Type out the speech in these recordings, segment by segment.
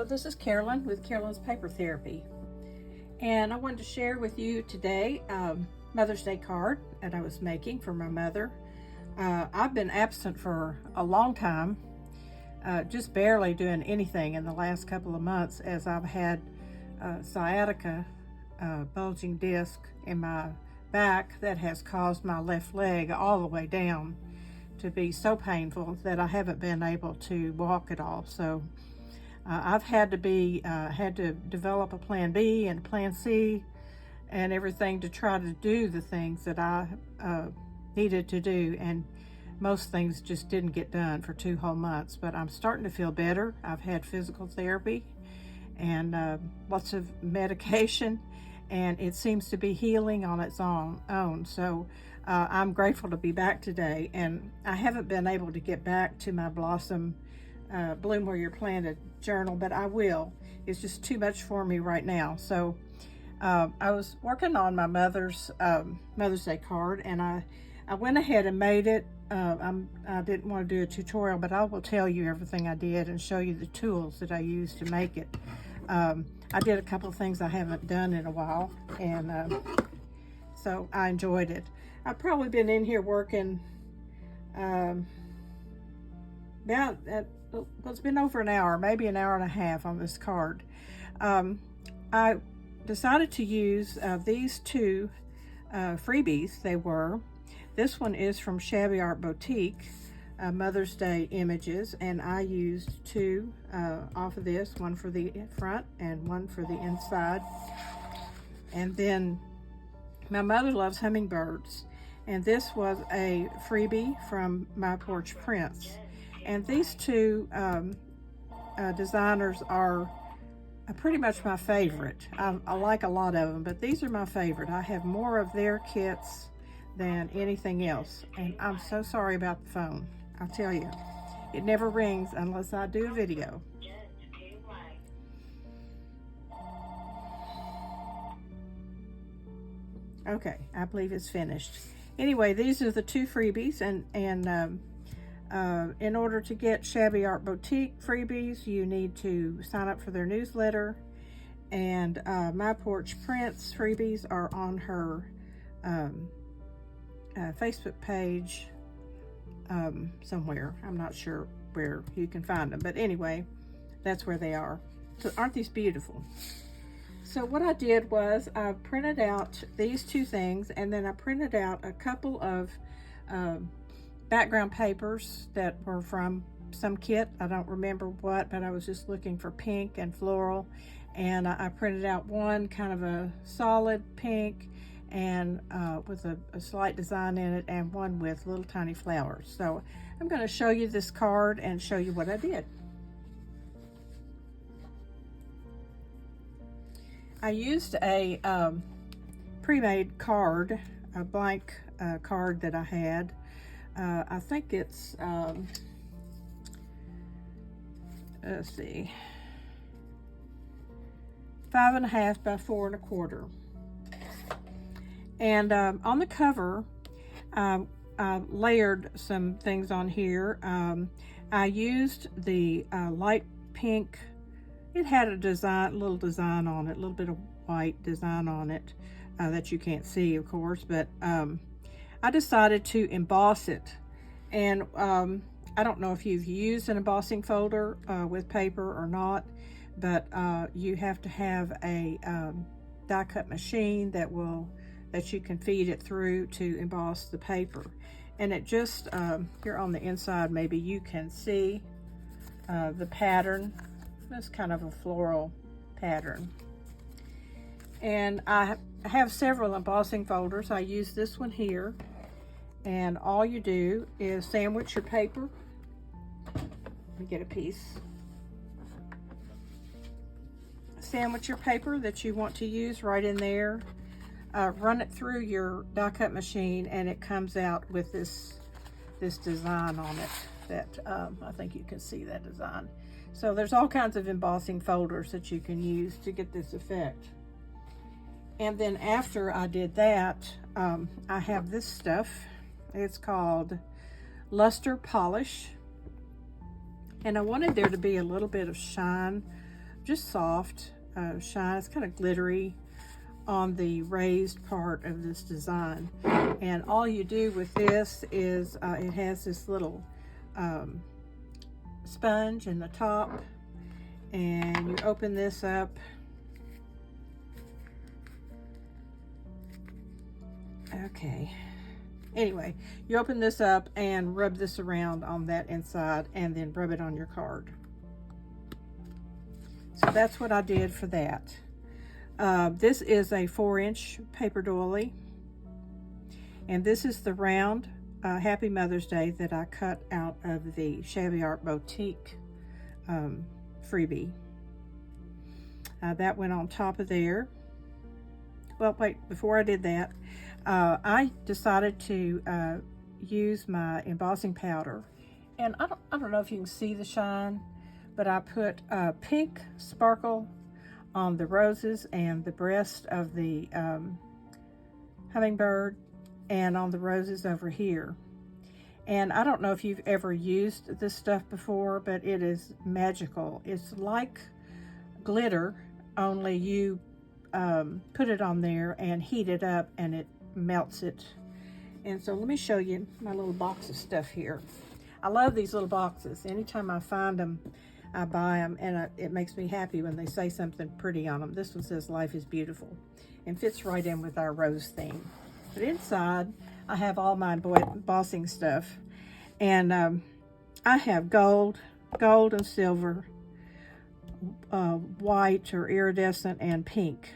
Hello, this is Carolyn with Carolyn's Paper Therapy, and I wanted to share with you today Mother's Day card that I was making for my mother. I've been absent for a long time, just barely doing anything in the last couple of months, as I've had sciatica, bulging disc in my back that has caused my left leg all the way down to be so painful that I haven't been able to walk at all. So I've had to develop a plan B and a plan C and everything to try to do the things that I needed to do, and most things just didn't get done for 2 whole months. But I'm starting to feel better. I've had physical therapy and lots of medication, and it seems to be healing on its own. So I'm grateful to be back today, and I haven't been able to get back to my Blossom Bloom Where You're Planted journal, but I will. It's just too much for me right now. So I was working on my Mother's Day card, and I went ahead and made it. I didn't want to do a tutorial, but I will tell you everything I did and show you the tools that I used to make it. I did a couple of things I haven't done in a while, and so I enjoyed it. I've probably been in here working it's been over an hour, maybe an hour and a half on this card. I decided to use these two freebies. This one is from Shabby Art Boutique, Mother's Day images, and I used 2 off of this, one for the front and one for the inside. And then my mother loves hummingbirds, and this was a freebie from My Porch Prints. And these 2 designers are pretty much my favorite. I like a lot of them, but these are my favorite. I have more of their kits than anything else. And I'm so sorry about the phone. I'll tell you, it never rings unless I do a video. Okay, I believe it's finished. Anyway, these are the 2 freebies, and in order to get Shabby Art Boutique freebies, you need to sign up for their newsletter, and My Porch Prints freebies are on her Facebook page somewhere. I'm not sure where you can find them, but anyway, that's where they are. So aren't these beautiful? So what I did was I printed out these 2 things, and then I printed out a couple of background papers that were from some kit. I don't remember what, but I was just looking for pink and floral, and I printed out one kind of a solid pink and with a slight design in it, and one with little tiny flowers. So I'm going to show you this card and show you what I did. I used a pre-made card, a blank card that I had. I think it's, let's see, 5.5 by 4.25. And on the cover, I layered some things on here. I used the light pink. It had a little design on it, a little bit of white design on it that you can't see, of course, but I decided to emboss it. And I don't know if you've used an embossing folder with paper or not, but you have to have a die cut machine that you can feed it through to emboss the paper. And it just, here on the inside, maybe you can see the pattern. It's kind of a floral pattern. And I have several embossing folders. I use this one here. And all you do is sandwich your paper. Let me get a piece. Sandwich your paper that you want to use right in there. Run it through your die cut machine, and it comes out with this design on it that I think you can see that design. So there's all kinds of embossing folders that you can use to get this effect. And then after I did that, I have this stuff. It's called Luster Polish. And I wanted there to be a little bit of shine just soft shine. It's kind of glittery on the raised part of this design. And all you do with this is it has this little sponge in the top, and you open this up. Okay. Anyway, you open this up and rub this around on that inside and then rub it on your card. So that's what I did for that. This is a 4-inch paper doily. And this is the round Happy Mother's Day that I cut out of the Shabby Art Boutique freebie. That went on top of there. Well, wait, before I did that, I decided to use my embossing powder. And I don't know if you can see the shine, but I put pink sparkle on the roses and the breast of the hummingbird, and on the roses over here. And I don't know if you've ever used this stuff before, but it is magical. It's like glitter, only you put it on there and heat it up and it melts it. And so let me show you my little box of stuff here. I love these little boxes. Anytime I find them, I buy them, and it makes me happy when they say something pretty on them. This one says "Life is Beautiful" and fits right in with our rose theme. But inside, I have all my embossing stuff. And I have gold and silver, white or iridescent, and pink.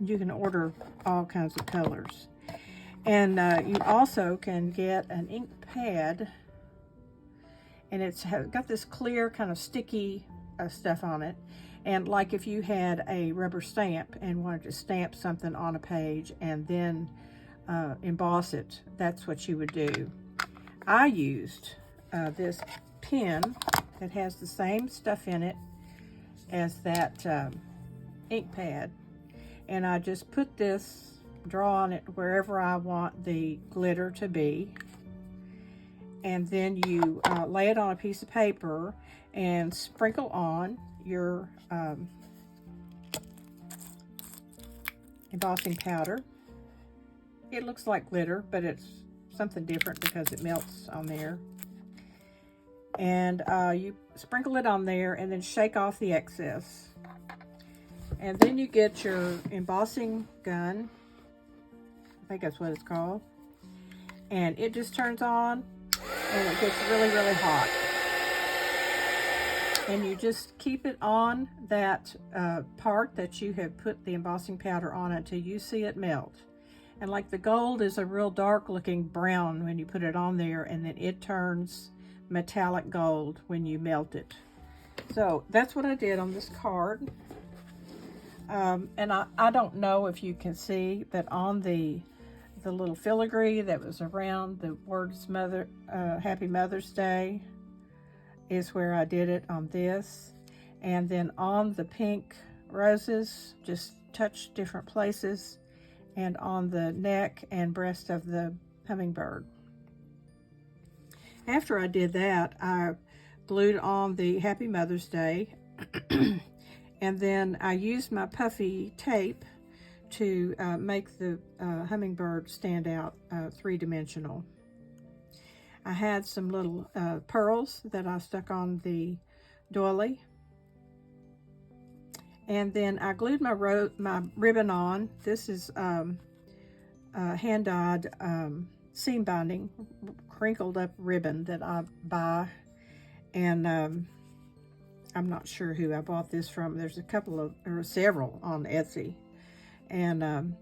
You can order all kinds of colors. And you also can get an ink pad. And it's got this clear kind of sticky stuff on it. And like if you had a rubber stamp and wanted to stamp something on a page and then emboss it, that's what you would do. I used this pen that has the same stuff in it as that ink pad, and I just put this, draw on it wherever I want the glitter to be, and then you lay it on a piece of paper and sprinkle on your embossing powder. It looks like glitter, but it's something different because it melts on there. And you sprinkle it on there and then shake off the excess. And then you get your embossing gun. I think that's what it's called. And it just turns on and it gets really, really hot. And you just keep it on that part that you have put the embossing powder on until you see it melt. And like the gold is a real dark looking brown when you put it on there, and then it turns metallic gold when you melt it. So that's what I did on this card. And I don't know if you can see, but on the little filigree that was around the words Happy Mother's Day is where I did it on this. And then on the pink roses, just touch different places, and on the neck and breast of the hummingbird. After I did that, I glued on the Happy Mother's Day, and then I used my puffy tape to make the hummingbird stand out three-dimensional. I had some little pearls that I stuck on the doily. And then I glued my ribbon on. This is hand-dyed seam binding, crinkled up ribbon that I buy. And I'm not sure who I bought this from. There's several on Etsy. And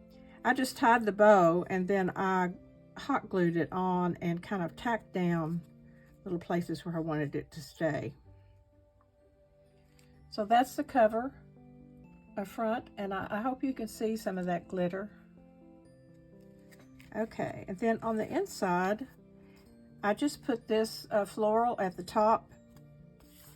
I just tied the bow, and then I hot glued it on and kind of tacked down little places where I wanted it to stay. So that's the cover up front, and I hope you can see some of that glitter. Okay, and then on the inside, I just put this floral at the top.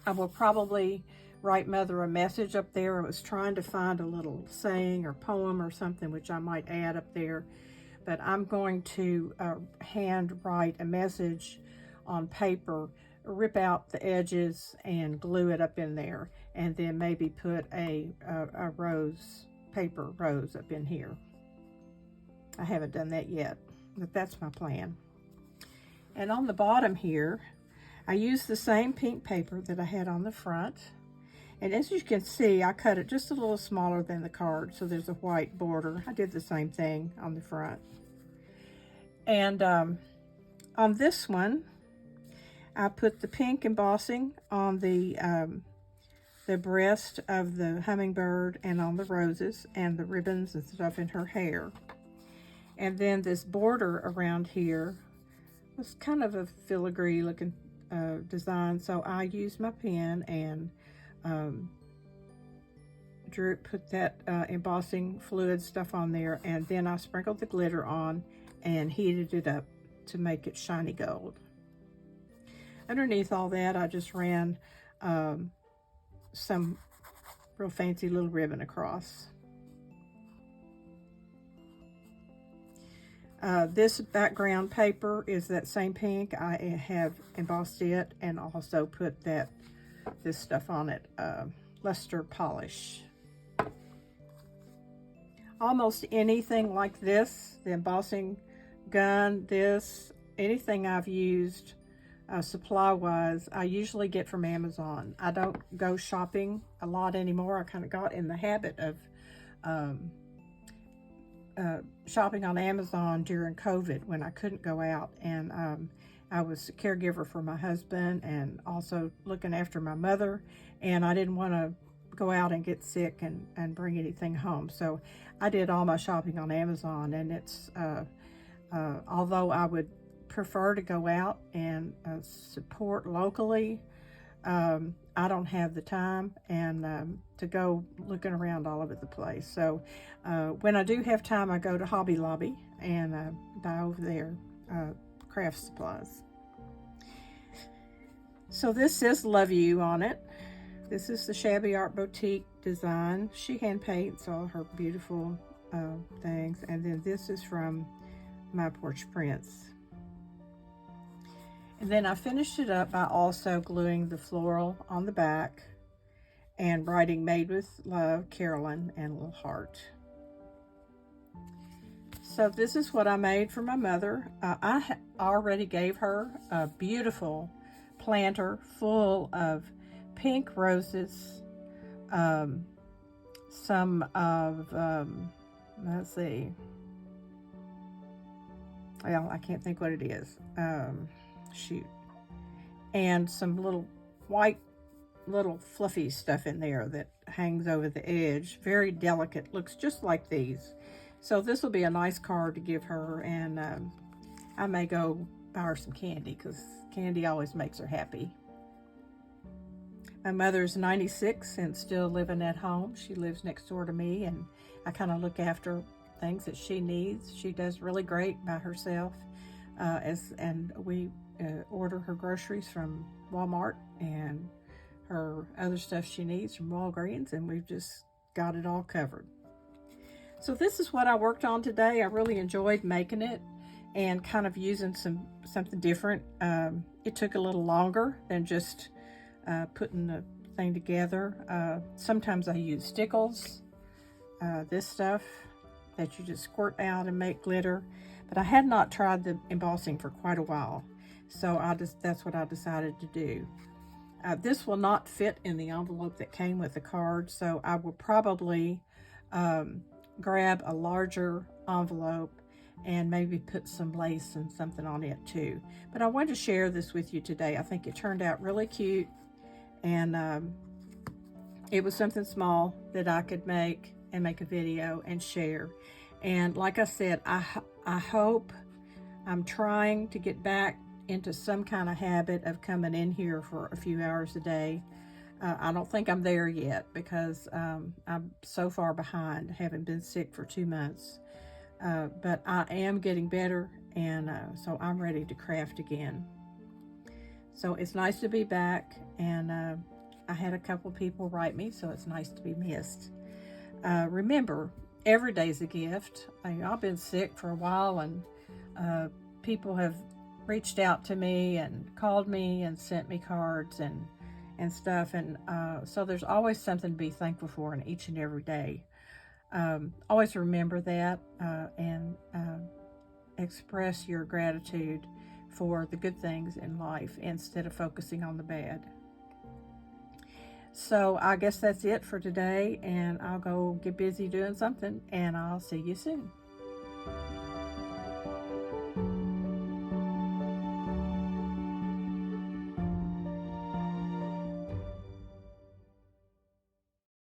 I will probably write Mother a message up there. I was trying to find a little saying or poem or something which I might add up there, but I'm going to hand write a message on paper, rip out the edges and glue it up in there. and then maybe put a rose, paper rose up in here. I haven't done that yet, but that's my plan. And on the bottom here, I used the same pink paper that I had on the front. And as you can see, I cut it just a little smaller than the card, so there's a white border. I did the same thing on the front. And on this one, I put the pink embossing on the breast of the hummingbird and on the roses and the ribbons and stuff in her hair. And then this border around here was kind of a filigree looking design, so I used my pen and put that embossing fluid stuff on there, and then I sprinkled the glitter on and heated it up to make it shiny gold. Underneath all that, I just ran some real fancy little ribbon across. This background paper is that same pink. I have embossed it and also put this stuff on it, luster polish. Almost anything like this, the embossing gun, anything I've used supply-wise, I usually get from Amazon. I don't go shopping a lot anymore. I kind of got in the habit of shopping on Amazon during COVID when I couldn't go out, and I was a caregiver for my husband and also looking after my mother, and I didn't want to go out and get sick and bring anything home, so I did all my shopping on Amazon. And it's although I would prefer to go out and support locally, I don't have the time and to go looking around all over the place. So when I do have time, I go to Hobby Lobby and buy over there craft supplies. So this says "Love You" on it. This is the Shabby Art Boutique design. She hand paints all her beautiful things. And then this is from My Porch Prints. And then I finished it up by also gluing the floral on the back and writing "Made with Love, Carolyn," and a little heart. So this is what I made for my mother. I already gave her a beautiful planter full of pink roses, some of, let's see, well, I can't think what it is. Shoot. And some little white, little fluffy stuff in there that hangs over the edge. Very delicate, looks just like these. So this will be a nice card to give her, and I may go buy her some candy because candy always makes her happy. My mother's 96 and still living at home. She lives next door to me, and I kind of look after things that she needs. She does really great by herself, and we order her groceries from Walmart and her other stuff she needs from Walgreens, and we've just got it all covered. So this is what I worked on today. I really enjoyed making it and kind of using something different. It took a little longer than just putting the thing together. Sometimes I use stickles, this stuff that you just squirt out and make glitter, but I had not tried the embossing for quite a while, so that's what I decided to do. This will not fit in the envelope that came with the card, so I will probably grab a larger envelope and maybe put some lace and something on it too. But I wanted to share this with you today. I think it turned out really cute, and it was something small that I could make and make a video and share. And like I said, I hope, I'm trying to get back into some kind of habit of coming in here for a few hours a day. I don't think I'm there yet because I'm so far behind, having been sick for 2 months. But I am getting better, and so I'm ready to craft again. So it's nice to be back, and I had a couple people write me, so it's nice to be missed. Remember, every day's a gift. I've been sick for a while, and people have reached out to me and called me and sent me cards and and stuff. And so there's always something to be thankful for in each and every day. Always remember that and express your gratitude for the good things in life instead of focusing on the bad. So I guess that's it for today, and I'll go get busy doing something, and I'll see you soon.